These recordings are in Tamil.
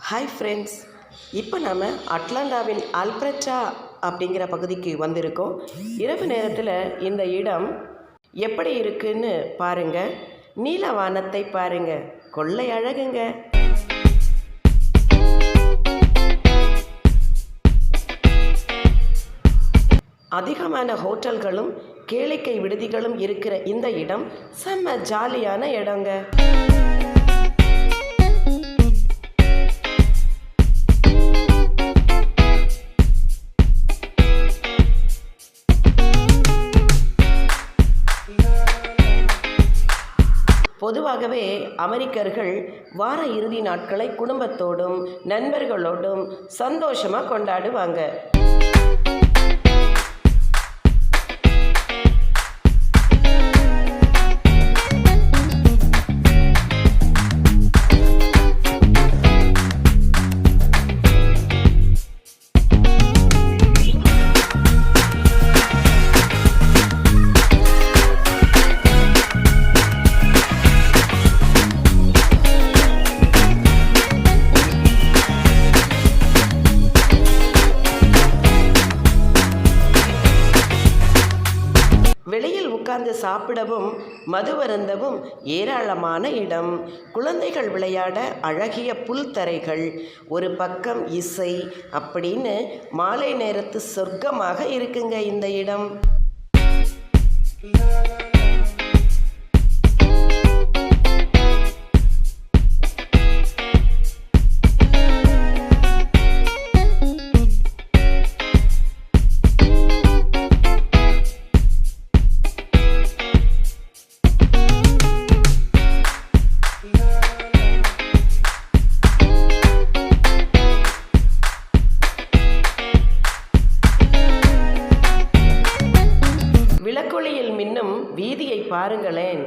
ஹாய் ஃப்ரெண்ட்ஸ், இப்போ நாம் அட்லாண்டாவின் ஆல்பர்டா அப்படிங்கிற பகுதிக்கு வந்திருக்கோம். இரவு நேரத்தில் இந்த இடம் எப்படி இருக்குன்னு பாருங்கள். நீல வானத்தை பாருங்கள், கொள்ளை அழகுங்க. அதிகமான ஹோட்டல்களும் கேளிக்கை விடுதிகளும் இருக்கிற இந்த இடம் செம்ம ஜாலியான இடங்க. பொதுவாகவே அமெரிக்கர்கள் வார இறுதி நாட்களை குடும்பத்தோடும் நண்பர்களோடும் சந்தோஷமாக கொண்டாடுவாங்க. வெளியில் உட்கார்ந்து சாப்பிடவும் மதுவருந்தவும் ஏராளமான இடம். குழந்தைகள் விளையாட அழகிய புல்தரைகள், ஒரு பக்கம் இசை அப்படின்னு மாலை நேரத்து சொர்க்கமாக இருக்குங்க இந்த இடம். விளக்கொளியில் மின்னும் வீதியை பாருங்களேன்,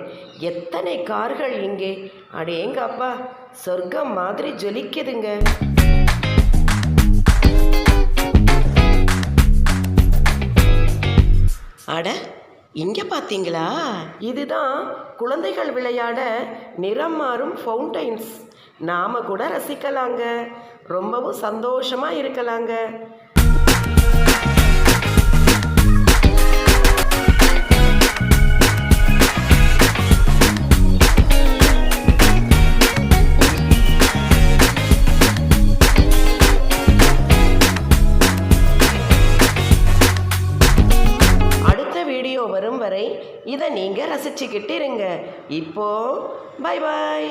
எத்தனை கார்கள் இங்கே! அடேங்கப்பா, சொர்க்கம் மாதிரி ஜொலிக்குதுங்க. அட, இங்கே பார்த்தீங்களா? இதுதான் குழந்தைகள் விளையாட நிறம் மாறும் ஃபவுண்டைன்ஸ். நாம் கூட ரசிக்கலாங்க, ரொம்பவும் சந்தோஷமாக இருக்கலாங்க. வரும் வரை இதை நீங்கள் ரசிச்சுக்கிட்டு இருங்க. இப்போ பை பாய்.